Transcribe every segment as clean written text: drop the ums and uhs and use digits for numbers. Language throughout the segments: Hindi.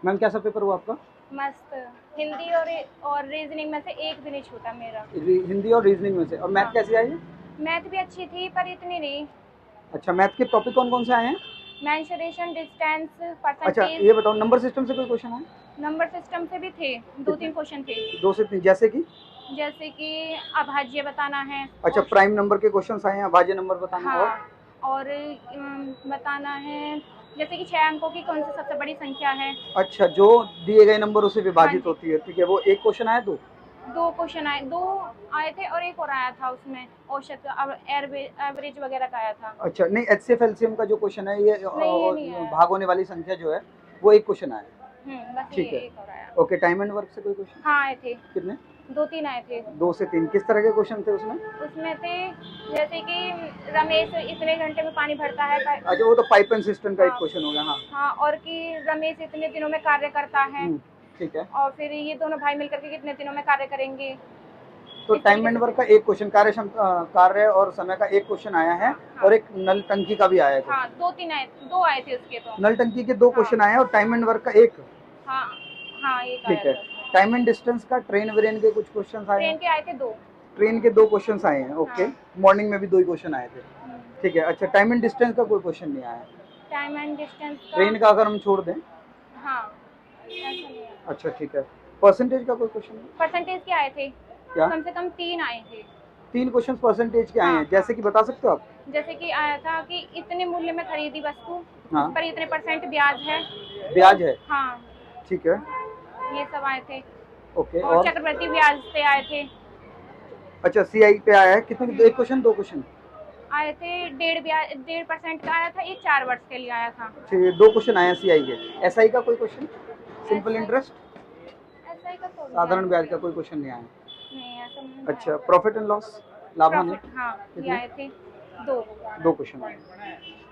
मैम कैसा पेपर हुआ आपका? मस्त। हिंदी और रीजनिंग में से एक भी नहीं छूटा मेरा। हिंदी और रीजनिंग में से। और मैथ हाँ, कैसी आई है? मैथ भी अच्छी थी पर इतनी नहीं। अच्छा, मैथ के टॉपिक कौन कौन से आए हैं? मेंशुरेशन, डिस्टेंस, अच्छा परसेंटेज। ये बताओ, नंबर सिस्टम से कोई क्वेश्चन आए? नंबर सिस्टम से भी थे, दो कितने? तीन क्वेश्चन थे। 2 से 3, जैसे कि? जैसे कि अभाज्य बताना है अच्छा, और प्राइम नंबर के क्वेश्चन आए हैं, अभाज्य नंबर बताना और? हाँ, और बताना है जैसे कि 6 अंकों की कौन सी सबसे बड़ी संख्या है। अच्छा, जो दिए गए नंबर उसे हाँ विभाजित जी, होती है, ठीक है। वो एक क्वेश्चन आया तो? दो क्वेश्चन आए, दो आए थे और एक और आया था उसमें औसत एवरेज वगैरह का आया था। अच्छा, नहीं एचसीएफ एलसीएम का जो क्वेश्चन है, ये नहीं, ये नहीं आया। भाग होने वाली संख्या जो है वो एक क्वेश्चन आया है। बस ये ठीक है। एक और आया। ओके, टाइम एंड वर्क से कोई क्वेश्चन? हाँ, आए थे, कितने? 2-3 आए थे। 2 से 3 किस तरह के क्वेश्चन थे उसमें? उसमें थे जैसे कि रमेश इतने घंटे में पानी भरता है अच्छा, वो तो पाइप एंड सिस्टम का एक हाँ, क्वेश्चन हो गया। हाँ। हाँ, और कि रमेश इतने दिनों में कार्य करता है ठीक है। और फिर ये दोनों भाई मिलकर के कितने दिनों में कार्य करेंगे। तो इस टाइम तरीके एंड से वर्क थे। का एक क्वेश्चन, कार्य और समय का एक क्वेश्चन आया है। हाँ, हाँ, और एक नल टंकी का भी आया है हाँ, क्वेश्चन। 2-3 आए, 2 आए थे उसके तो। नल टंकी के 2 हाँ, क्वेश्चन आए हैं और टाइम एंड वर्क का एक। हाँ, हाँ, एक आया ठीक है। था उसमें। टाइम एंड डिस्टेंस का ट्रेन वेरिएंट के कुछ क्वेश्चन आए ट्रेन हैं। के आए थे 2। ट्रेन के 2 क्वेश्चन आए हैं। ओके। हाँ। मॉर्निंग में भी 2 ही क्वेश्चन आए थे। ठीक है। अच्छा, टाइम एंड डिस्टेंस का कोई क्वेश्चन नहीं आया। टाइम एंड डिस्टेंस का ट्रेन का अगर हम छोड़ दें। हाँ, ऐसा नहीं आया। अच्छा ठीक है। परसेंटेज का कोई क्वेश्चन नहीं? परसेंटेज के आए थे, क्या? कम से कम 3 आए थे। 3 क्वेश्चन परसेंटेज के आए हाँ, हैं, हाँ। जैसे कि बता सकते हो आप? जैसे कि आया था कि इतने मूल्य में खरीदी वस्तु, हाँ। इस पर इतने % ब्याज है। ब्याज है। हाँ, ठीक है। ये सब आए थे। ओके। और और? चक्रवृद्धि ब्याज से आए थे। अच्छा, सीआई पे आया है। कितने? एक क्वेश्चन, 2 क्वेश्चन? आए थे 1.5% का आया था, ये 4 वर्ष के लिए आया था। ठीक है, 2 क्वेश्चन आए हैं सीआई के। एसआई का कोई क्वेश्चन? सिंपल ऐसा इंटरेस्ट? ऐसा ही का तो नहीं आया। साधारण ब्याज का कोई क्वेश्चन नहीं आया? नहीं, ऐसा नहीं अच्छा, आया। प्रॉफिट एंड लॉस, लाभ हानि? प्रॉफिट, हाँ, ये कितने? आए थे 2। 2 क्वेश्चन आए।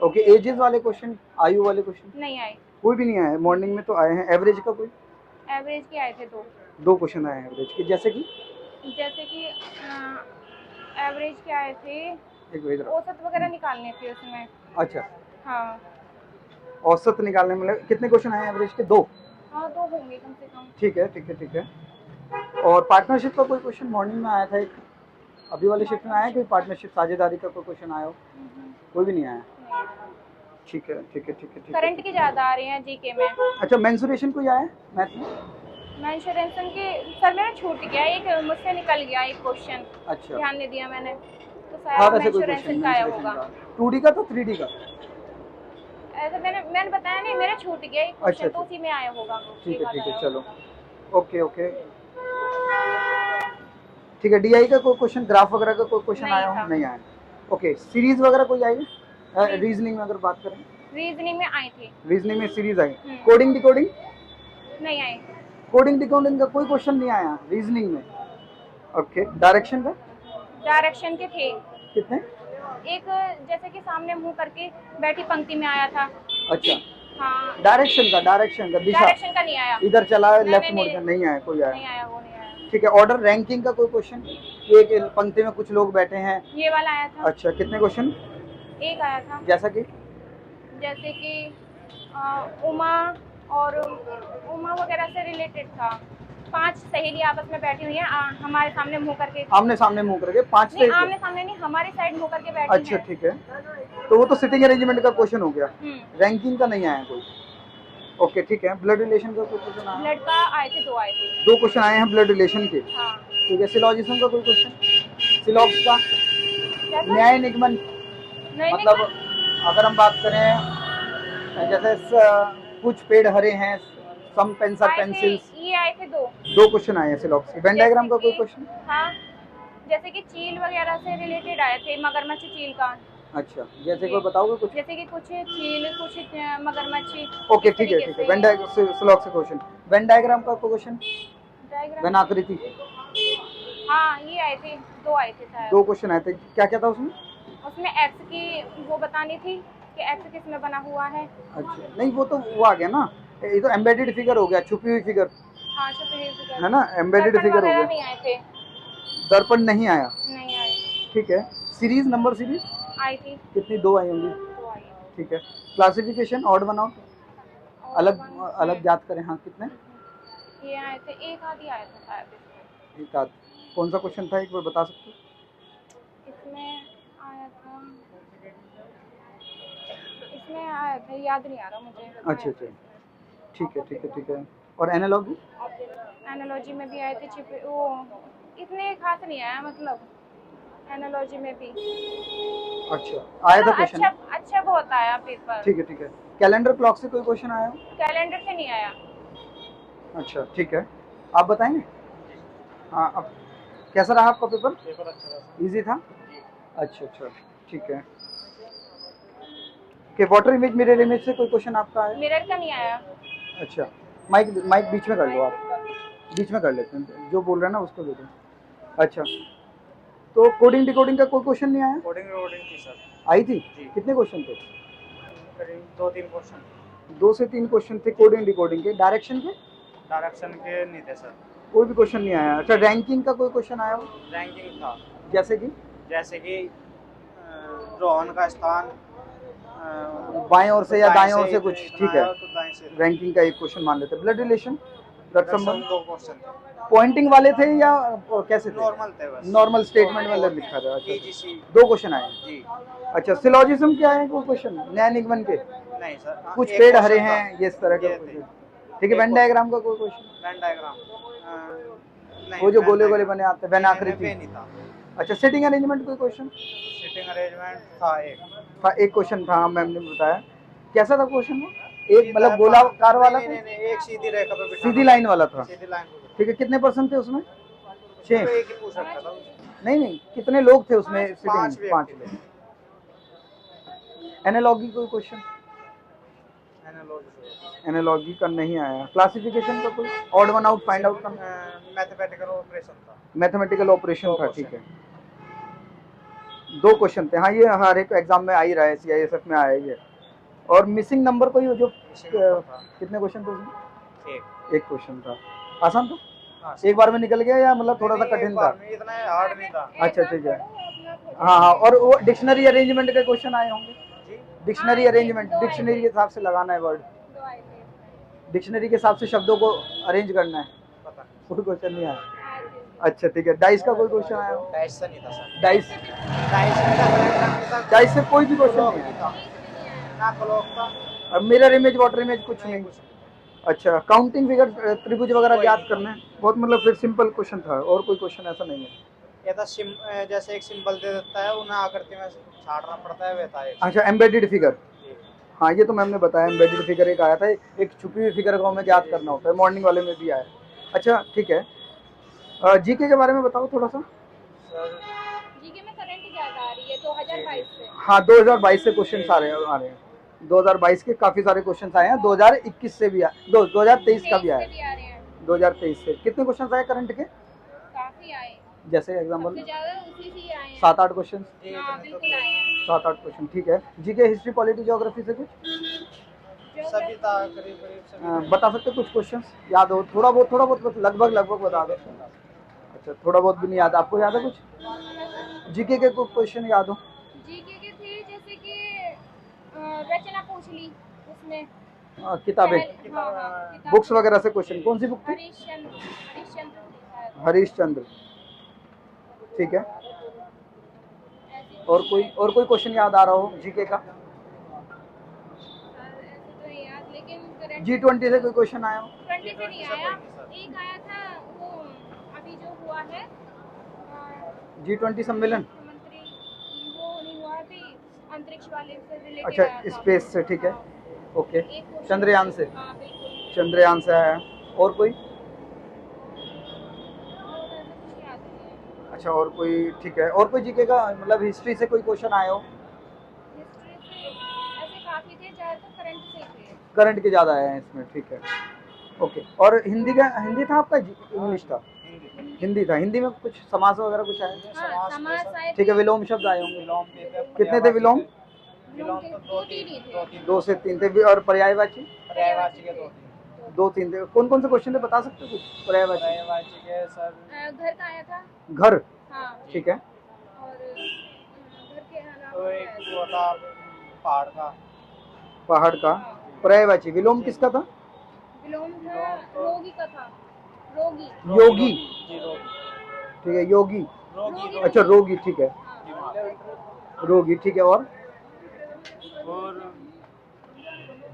ओके, एजेस वाले क्वेश्चन, आयु वाले क्वेश्चन? नहीं आए। कोई भी नहीं आया है। मॉर्निंग में तो आए हैं। एवरेज का कोई? एवरेज के आए थे 2। 2 क्वेश्चन आए हैं एवरेज के, जैसे कि? जैसे कि एवरेज के आए थे, एक भेज रहा औसत वगैरह निकालने थे उसमें। हूँ। अच्छा, हाँ, औसत निकालने में कितने क्वेश्चन आए हैं एवरेज के? 2। हाँ, 2 होंगे कम से कम। ठीक है, ठीक है, ठीक है। और पार्टनरशिप का कोई क्वेश्चन मॉर्निंग में आया था एक? अभी वाले शिफ्ट में आया कि पार्टनरशिप साझेदारी का कोई क्वेश्चन आया हो? कोई भी नहीं आया। ठीक है, ठीक है, ठीक है, ठीक है। करंट की ज़्यादा आ रही हैं जीके में। अच्छा, मेंसुरेशन कोई आया है मैथ में? मेंशुरेशन की सर मेरा छूट गया, एक मुझसे निकल गया एक क्वेश्चन, अच्छा। ध्यान नहीं दिया मैंने, तो था शायद वैसे कोई क्वेश्चन मेंशुरेशन का आया मेंसुरेशन होगा। का? 2D का था 3D का? ऐसा मैंने बताया नहीं, मेरा छूट गया एक अच्छा क्वेश्चन, तो अच्छा, उसी में आया होगा, ठीक एक है, आध ठीक है, आया चलो। होगा। Okay okay. ठीक है, डीआई का कोई क्वेश्चन, ग्राफ वगैरह का कोई क्वेश्चन नहीं आया हो? था। नहीं आया। ओके, सीरीज वगैरह कोई आई है? रीज, रीजनिंग में अगर बात करें? रीजनिंग में आए थे। रीजनिंग में सीरीज आई। Coding decoding? नहीं आए। कोडिंग डिकोडिंग का कोई क्वेश्चन नहीं आया रीजनिंग में। ओके, डायरेक्शन का? डायरेक्शन के थे, कितने? एक जैसे कि सामने मुंह करके बैठी पंक्ति में आया था। अच्छा, हाँ, डायरेक्शन का दिशा? डायरेक्शन का नहीं आया। इधर चला है, नहीं, लेफ्ट नहीं, मुड़ नहीं, जा, नहीं आया कोई आया? नहीं आया, वो नहीं आया। ठीक है। ऑर्डर रैंकिंग का कोई क्वेश्चन? एक पंक्ति में कुछ लोग बैठे हैं। ये वाला आया था। अच्छा, कितने क्वेश्चन? एक आया था, जैसा कि? जैसे कि उमा और उमा वगैरह से रिलेटेड था। 5 सहेली आपस में बैठी हुई हैं, हमारे सामने मुंह करके। आमने सामने मुंह करके 5 नहीं, से? आमने सामने नहीं, हमारी साइड मुंह करके बैठी अच्छा हैं। ठीक है, तो वो तो सिटिंग अरेंजमेंट का क्वेश्चन हो गया। हम्म, रैंकिंग का नहीं आया कोई? ओके ठीक है। ब्लड रिलेशन का कोई क्वेश्चन आया? ब्लड का आए थे, 2 आए थे। 2 क्वेश्चन आए हैं ब्लड रिलेशन के। हाँ। ठीक है। सिलॉजिज्म का कोई क्वेश्चन? सिलॉक्स का? क्या था? न्याय निगमन? नहीं, मतलब नहीं, अगर हम बात करें, जैसे कुछ पेड़ हरे हैं, सम पेंसिल आए थे, पेंसिल्स। ये आए थे 2। 2 क्वेश्चन आए हैं सिलॉक्स के। वेन डायग्राम का कोई क्वेश्चन? हाँ, जैसे कि चील वगैरह से रिलेटेड आए थे, मगरमच्छ चील का। अच्छा, जैसे ये कोई बताओगे कुछ? जैसे कि कुछ चील, कुछ मगरमच्छ, ओके इस ठीक है, तरीके ठीक है। से वेन डायग्राम सिलॉक्स से क्वेश्चन। वेन डायग्राम का कोई क्वेश्चन? डायग्राम। वेन आकृति? हाँ, ये आए थे, 2 आए थे शायद। 2 क्वेश्चन आए थे। क्या क्या था उसमें? उसमें एक्स की वो बतानी थी कि एक्स किस में बना हुआ है। अच्छा, नहीं वो तो वो आ गया ना, ये तो एम्बेडेड फिगर हो गया, छुपी हुई फिगर हाँ, छुपी हुई फिगर। है ना, एम्बेडेड दर्पण फिगर हो वगैरह गया। नहीं आए थे। दर्पण नहीं आया। नहीं आए। ठीक है। सीरीज, नंबर सीरीज आई थी, कितनी? 2 आई होंगी। 2 आई। ठीक है। Classification odd one out? अलग वन अलग है। याद करें, हाँ कितने? ये आए थे, एक आध ही आया था शायद इसमें। एक आध। कौन सा क्वेश्चन था, एक बार बता सकते हो? इसमें आया था, इसमें आया था, याद नहीं आ रहा मुझे। अच्छा अच्छा, ठीक है ठीक है ठीक है। और एनालॉजी? एनालॉजी में भी आए थे छिपे, वो इतने खास नहीं आया मतलब, एनालॉजी में भी अच्छा, आया था मतलब क्वेश्चन? अच्छा अच्छा बहुत आया पेपर। ठीक है ठीक है। कैलेंडर क्लॉक से कोई क्वेश्चन आया हो? कैलेंडर से नहीं आया। अच्छा ठीक है, आप बताएंगे। हाँ, अब कैसा रहा आपका पेपर? पेपर अच्छा था इजी था? जी। अच्छा अच्छा, ठीक है। कि वाटर इमेज मिरर इमेज से कोई क्वेश्चन आपका आया? मिरर का नहीं आया। अच्छा, माइक माइक बीच में कर लो आप, बीच में कर लेते हैं, जो बोल रहे हैं ना उसको दे दो। अच्छा, तो कोडिंग डिकोडिंग का कोई क्वेश्चन नहीं आया? कोडिंग रोडिंग थी सर। आई थी? जी। कितने क्वेश्चन थे? करीब 2-3 क्वेश्चन। 2 से 3 क्वेश्चन थे कोडिंग डिकोडिंग के। डायरेक्शन के डायरेक्शन के नहीं थे सर। कोई भी क्वेश्चन नहीं आया। अच्छा, रैंकिंग का कोई क्वेश्चन आया हो? रैंकिंग था, जैसे कि जैसे कि रोहन का स्थान बाएं ओर से या दाएं ओर से कुछ, इतना ठीक है। आया तो दाएं से रैंकिंग का एक क्वेश्चन मान लेते हैं। ब्लड रिलेशन, ब्लड दरअसल संबंध, 2 क्वेश्चन थे। पॉइंटिंग वाले थे या कैसे थे? नॉर्मल थे बस। नॉर्मल स्टेटमेंट वाले लिखा था। अच्छा, ईजीसी 2 क्वेश्चन आए। जी। अच्छा, सिलोजिज्म क्या है कोई क्वेश्चन नया निगमन के? नहीं सर, कुछ एक पेड़ हरे क्वेश्चन था। हैं, ये इस तरह का ये थे। क्वेश्चन। ठीक है, एक वेन डायग्राम का कोई क्वेश्चन? वेन डायग्राम नहीं, वो जो वेन गोले गोले डायग्राम बने आते हैं, वेन नहीं, आकृति। वे नहीं था। अच्छा, सिटिंग अरेंजमेंट कोई क्वेश्चन? सिटिंग अरेंजमेंट था एक। था, एक क्वेश्चन था, मैम ने बताया। कैसा था क्वेश्चन वो? एक सीधा मतलब गोलाकार वाला नहीं, था? नहीं, नहीं, एक सीधी रेखा पे बिठाना सीधी था। लाइन वाला था? सीधी लाइन पे बिठाना। ठीक है, कितने परसेंट थे उसमें? 6? तो एक ही पूछ रखा था। नहीं नहीं, कितने लोग थे उसमें? 5 सिटिंग 5 व्यक्ति थे। लोग। एनालॉगी कोई क्वेश्चन? एनालॉजी एनालॉजी का नहीं आया। क्लासिफिकेशन का कोई? Odd one out find out का? मैथमेटिकल ऑपरेशन था। मैथमेटिकल ऑपरेशन दो था, क्वेश्चन। ठीक है। 2 क्वेश्चन थे, हाँ ये हर एक एग्जाम में आ ही रहा है, सीआईएसएफ में आया ही है। और मिसिंग नंबर कोई जो मिसिंग नंबर था कितने क्वेश्चन थे उसमें? एक। एक क्वेश्चन था। आसान था? हाँ, एक बार में निकल गया या मतलब थोड़ा सा नहीं, एक कठिन था? बार में, इतना हार्ड नहीं था। अच्छा ठीक है। हाँ हाँ, और वो डिक्शनरी अरेंजमेंट के क्वेश्चन आए होंगे? जी। डिक्शनरी अरेंजमेंट, डिक्शनरी के हिसाब से लगाना है वर्ड, डिक्शनरी के हिसाब से शब्दों को अरेंज करना है। पता नहीं। कोई क्वेश्चन नहीं आया? अच्छा ठीक है। डाइस का कोई क्वेश्चन आया हो? डाइस से नहीं था सर। डाइस, डाइस से नहीं था। डाइस से कोई भी क्वेश्चन क्लॉक नहीं नहीं आया? था। ना क्लॉक था। और मिरर इमेज, वाटर इमेज कुछ नहीं नहीं? कुछ नहीं। अच्छा, काउंटिंग फिगर, त्रिभुज वगैरह कोई याद नहीं। करना है बहुत, मतलब फिर सिंपल क्वेश्चन था, और कोई क्वेश्चन ऐसा नहीं है? ये था जैसे एक सिंबल दे देता है, उन्हें आकृति में छाटना पड़ता है, वैसा है। अच्छा, एम्बेडेड फिगर। जी। हाँ, ये तो मैम ने बताया, एम्बेडेड फिगर एक आया था, एक छुपी हुई फिगर को हमें याद करना होता है, मॉर्निंग वाले में भी आया। अच्छा ठीक है, जीके के बारे में बताओ थोड़ा सा। सर जीके में करंट ज्यादा आ रही है 2022 से। हाँ, 2022 से क्वेश्चन आ रहे हैं। 2022 के काफ़ी सारे क्वेश्चन आए हैं, 2021 से भी 2023 का भी आया। 2023 से कितने क्वेश्चन आए करंट के? काफी आए, जैसे एग्जाम्पल सबसे ज्यादा उसी से ही आए हैं। 7-8 क्वेश्चन? हाँ बिल्कुल आए हैं। 7-8 क्वेश्चन, ठीक है। जीके, हिस्ट्री, पॉलिटी, ज्योग्राफी से कुछ सभी था, करीब करीब सभी। बता सकते कुछ क्वेश्चंस याद हो? थोड़ा बहुत बस, लगभग बता दो। अच्छा, थोड़ा बहुत भी नहीं याद? आपको याद है कुछ जीके के कुछ क्वेश्चन याद हो? जीके के थे जैसे कि रचना पूछ ली उसमें, किताबें, किताब बुक्स वगैरह से क्वेश्चन? कौन सी बुक थी? हरिश्चंद्र थी शायद। हरीशचंद्र, ठीक है। ऐसे और कोई क्वेश्चन याद आ रहा हो जीके का? ऐसे तो नहीं याद, लेकिन करंट G20 से कोई क्वेश्चन आया हो? 20 से नहीं आया। एक आया था वो अभी जो हुआ है G20 सम्मेलन? मुख्यमंत्री, वो नहीं हुआ अभी, अंतरिक्ष वाले से रिलेटेड अच्छा, आया था। स्पेस से, ठीक है, ओके। एक क्वेश्चन चंद्रयान से? हाँ बिल्कुल। चंद्रयान से आया। और कोई? और ऐसा कुछ याद नहीं है। अच्छा, और कोई, ठीक है। और कोई जीके का मतलब हिस्ट्री से कोई क्वेश्चन आया हो? हिस्ट्री से ऐसे काफी थे, ज्यादातर करंट से ही थे। करंट के ज़्यादा आए हैं इसमें, ठीक है, ओके। और हिंदी था आपका, इंग्लिश था? हिंदी था। हिंदी में कुछ समास वगैरह कुछ आया? हाँ, समास आए ठीक है, थे। विलोम शब्द आए होंगे? विलोम भी थे। कितने थे विलोम? विलोम तो 2-3 ही थे। 2 से 3 थे। और पर्यायवाची? पर्यायवाची के 2 थे। 2-3 थे। कौन कौन से क्वेश्चन थे, बता सकते हो कुछ पर्यायवाची? पर्यायवाची के सर घर का आया था। घर, हाँ, ठीक है। और घर के तो अलावा एक वो था पहाड़ का। पहाड़ का, पर्यायवाची। विलोम किसका था? विलोम था रोगी का था। रोगी। योगी, जी रोगी। ठीक है, योगी, रोगी अच्छा रोगी, ठीक है, हाँ। रोगी, ठीक है। और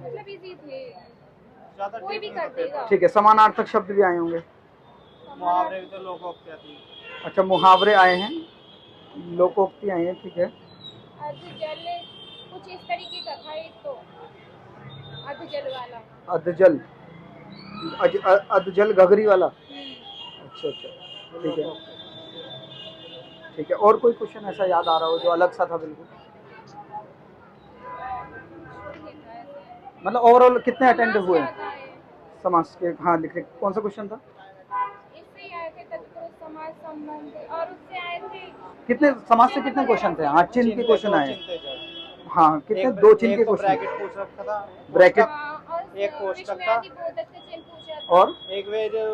मतलब इजी थे, ज्यादा कोई भी deep कर नहीं था देगा। ठीक है, समानार्थक शब्द भी आए होंगे। पेपर। मुहावरे भी तो लोकोक्तियाँ थी। अच्छा, मुहावरे आए हैं, लोकोक्ति आई है, ठीक है। अधजल कुछ इस तरीके का था एक तो, अधजल वाला। अधजल, अधजल घघरी वाला, अच्छा अच्छा, ठीक है, ठीक है। और कोई क्वेश्चन ऐसा याद आ रहा हो जो अलग सा था बिल्कुल? मतलब ओवरऑल कितने अटेंड समास हुए याद आए। समास के? हाँ लिखे, कौन सा क्वेश्चन था? इससे ही आए थे तत्पुरुष समास संबंध, और उससे आए थे कितने समास से कितने क्वेश्चन थे? हाँ, चिन्ह के क्वेश्चन आए। चिन्ह थे जज। हाँ, कितने? एक दो चिन्ह एक के तो क्वेश्चन। ब्रैकेट पूछ रखा था। ब्रैकेट। हाँ, और एक कोष्टक था। विस्मयादि बोधक से चिन्ह पूछा था। और एक वे जो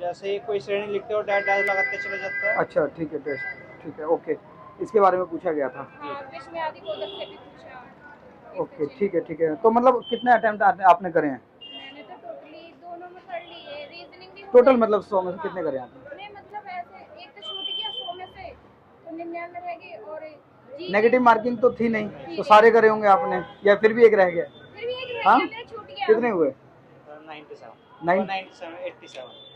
जैसे ही कोई श्रेणी लिखते हो डैश डैश लगाते चले जाते हैं। अच्छा, ठीक है, टेस्ट, ठीक है, ओके, इसके बारे में पूछा गया था। हाँ, विस्मयादि बोधक से भी पूछा। ओके, ठीक है, ठीक है। तो मतलब कितने अटेम्प्ट आपने करे हैं? मैंने तो टोटली दोनों में कर ली है, रीजनिंग भी हो टोटल गई। मतलब 100 में से कितने करे आपने? मैं मतलब ऐसे एक तो छूट गया 100 में से, तो 99 रह गए, और नेगेटिव मार्किंग तो थी नहीं, तो सारे करे होंगे आपने, या फिर भी एक रह गया? फिर भी एक रह हाँ? गया, मेरा छूट गया। कितने हुए? 97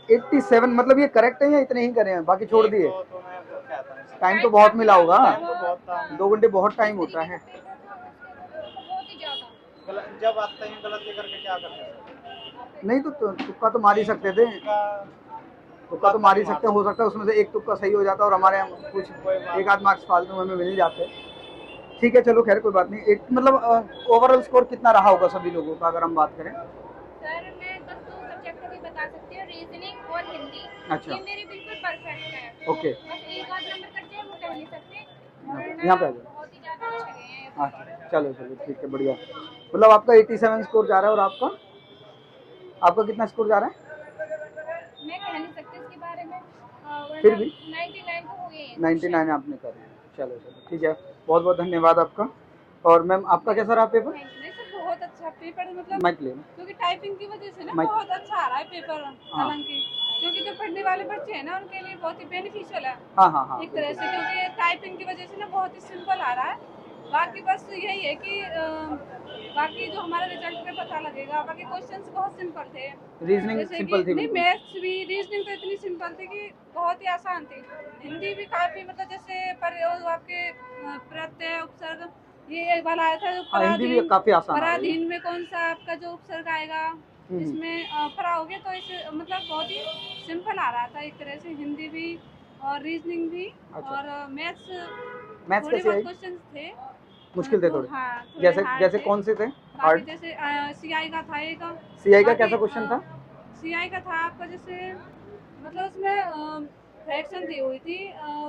87। मतलब ये करेक्ट है या इतने ही करे हैं, बाकी छोड़ दिए? तो मैं कहता नहीं। टाइम तो बहुत मिला होगा, टाइम तो बहुत था। 2 घंटे बहुत टाइम होता है। बहुत ही ज्यादा। जब आते हैं गलती करके क्या करते हैं? नहीं तो तुक्का तो मार ही सकते थे, तुक्का तो मार ही सकते हैं, हो सकता है उसमें से एक तुक्का सही हो जाता और हमारे यहाँ कुछ एक आध मार्क्स फालतू में हमें मिल जाते। ठीक है, चलो खैर कोई बात नहीं। एक मतलब ओवरऑल स्कोर कितना रहा होगा सभी लोगों का अगर हम बात करें? सर मैं बस 2 सब्जेक्ट भी बता सकती हूँ, रीजनिंग और हिंदी। अच्छा। ये मेरी बिल्कुल परफेक्ट है। ओके। बस एक आध नंबर कट जाए वो कह नहीं सकते, वरना यहाँ पे आ जाओ। बहुत ही ज्यादा अच्छे गए हैं। हाँ, चलो चलो, ठीक है, बढ़िया। मतलब आपका 87 स्कोर जा रहा है, और आपका कितना स्कोर जा रहा है? मैं कह नहीं सकती इसके बारे में, फिर भी 99 तो हो गए हैं। 99 आपने कर लिया, चलो चलो, ठीक है, बहुत बहुत धन्यवाद आपका। और मैम आपका कैसा रहा पेपर? नहीं सर, बहुत अच्छा पेपर, मतलब माइक ले लो। क्योंकि टाइपिंग की वजह से ना माइक। बहुत अच्छा आ रहा है पेपर। हाँ। हालांकि क्योंकि जो पढ़ने वाले बच्चे हैं ना उनके लिए बहुत ही बेनिफिशियल है हाँ हाँ हाँ, एक तरह से, क्योंकि टाइपिंग की वजह से ना बहुत ही सिंपल आ रहा है। बाकी बस यही है कि बाकी जो हमारा रिजल्ट में पता लगेगा, बाकी क्वेश्चंस बहुत सिंपल थे। रीजनिंग जैसे सिंपल कि थी नहीं, बिल्कुल। मैथ्स भी, रीजनिंग तो इतनी सिंपल थी कि बहुत ही आसान थी। हिंदी भी काफी, मतलब जैसे पर आपके प्रत्यय उपसर्ग ये एक वाला आया था, जो हाँ, हिंदी भी पराधीन, काफी आसान आ रही है। पराधीन में कौन सा आपका जो उपसर्ग आएगा, इसमें परा हो गया, तो इस मतलब बहुत ही सिंपल आ रहा था एक तरह से, हिंदी भी और रीजनिंग भी। अच्छा। और मैथ्स मैथ्स थोड़े कैसे बहुत आई? क्वेश्चन थे, मुश्किल थे तो थोड़े? हाँ, थोड़े जैसे hard जैसे थे। कौन से थे बाकी हार्ड? जैसे सीआई का था एक। सीआई का बाकी, कैसा क्वेश्चन था? सीआई का था आपका जैसे, मतलब उसमें फ्रैक्शन दी हुई थी,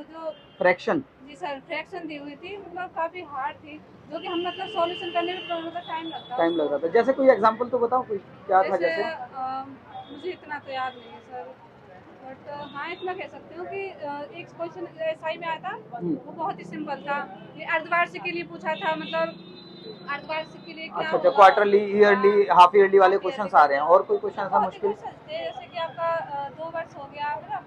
जो फ्रैक्शन? जी सर, फ्रैक्शन दी हुई थी, मतलब काफी हार्ड थी, जो कि हम मतलब सॉल्यूशन करने में मतलब टाइम लगता है टाइम लग उसको। रहा था। जैसे कोई एग्जांपल तो बताओ, कोई क्या था जैसे जैसे? मुझे इतना तो याद नहीं है सर, बट हाँ इतना कह सकती हूँ कि एक क्वेश्चन एसआई में आया था, वो बहुत ही सिंपल था। ये अर्धवार्षिक के लिए पूछा था, मतलब अर्धवार्षिक के लिए क्या अच्छा अच्छा, होगा? क्वार्टरली, ईयरली, हाफ ईयरली वाले Half क्वेश्चंस yearly आ रहे हैं। और कोई क्वेश्चन ऐसा बहुत ही मुश्किल? क्वेश्चन थे, जैसे कि आपका 2 वर्ष हो गया है ना,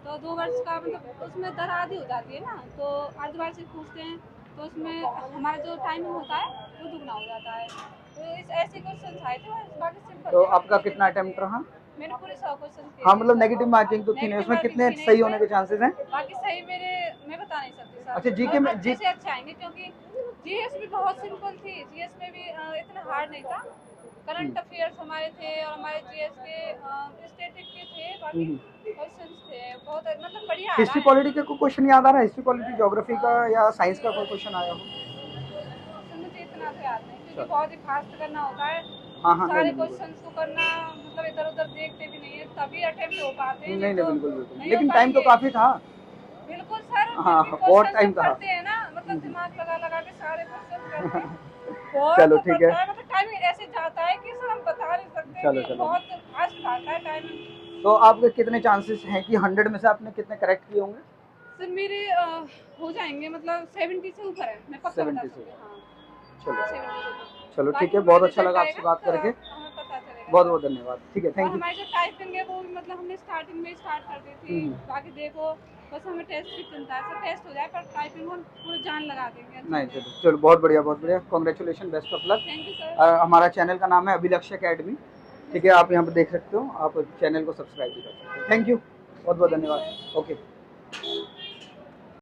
तो 2 वर्ष का मतलब उसमें दर आधी हो जाती है ना, तो अर्धवार्षिक पूछते हैं, तो उसमें हमारा जो टाइमिंग होता है वो दुगना हो जाता है। तो इस ऐसे क्वेश्चन आए थे, बाकी सिंपल तो थे। आपका कितना अटेम्प्ट रहा? मैंने पूरे 100 क्वेश्चन किए हाँ, थे मतलब सर। नेगेटिव मार्किंग तो थी नहीं Negative उसमें, marking कितने थी नहीं सही इसमें। होने के चांसेस हैं? बाकी सही मेरे, मैं बता नहीं सकती सर। अच्छा, जीके में अच्छे से अच्छे आएंगे, क्योंकि जीएस भी बहुत सिंपल थी, जीएस में भी इतना हार्ड नहीं था। करंट अफेयर्स हमारे थे, और हमारे जीएस के स्टैटिक के थे, बाकी क्वेश्चंस थे बहुत, मतलब बढ़िया आ हिस्ट्री रहा है। पॉलिटी का कोई क्वेश्चन याद आ रहा है? हिस्ट्री पॉलिटी, ज्योग्राफी का या साइंस का कोई क्वेश्चन आया हो? सर मुझे इतना तो याद नहीं, क्योंकि बहुत ही फास्ट करना होता है। हाँ हाँ, सारे नहीं नहीं क्वेश्चंस को करना, मतलब इधर उधर देखते भी नहीं है, तभी अटेम्प्ट हो पाते हैं, नहीं, तो बिल्कुल बिल्कुल, नहीं हो लेकिन टाइम तो पाएंगे। काफी था। बिल्कुल सर, हाँ, क्योंकि बहुत क्वेश्चन टाइम जब था। करते हैं ना, मतलब दिमाग लगा लगा के सारे क्वेश्चन करते हैं, बहुत चलो, तो ठीक पड़ता है। है, मतलब टाइम ऐसे जाता है कि सर हम बता नहीं सकते चलो, कि चलो। बहुत फास्ट आता है टाइम। तो आपके कितने चांसेस हैं कि 100 में से आपने कितने करेक्ट किए होंगे? सर मेरे हो जाएंगे, मतलब 70 से ऊपर है, मैं पक्का बता 70 से सकती हूँ। हाँ, चलो 70 से ऊपर। चलो ठीक बाकी है, बहुत हमारा अच्छा रिजल्ट लगा आपसे आएगा बात तो करके। हमें पता चलेगा। बहुत बहुत धन्यवाद। ठीक है, और थैंक यू। हमारी जो टाइपिंग है वो भी मतलब हमने स्टार्टिंग में स्टार्ट कर दी थी। बाकी देखो बस हमें टेस्ट की चिंता है, सब टेस्ट हो जाए पर टाइपिंग हम पूरी जान लगा देंगे। नहीं चलो चलो, बहुत बढ़िया बहुत बढ़िया, congratulation, best of luck. Thank you sir. हमारा चैनल का नाम है अभिलक्ष्य अकेडमी, ठीक है, आप यहाँ पर देख सकते हो, आप चैनल को सब्सक्राइब भी कर सकते हो। थैंक यू, बहुत बहुत धन्यवाद। ओके।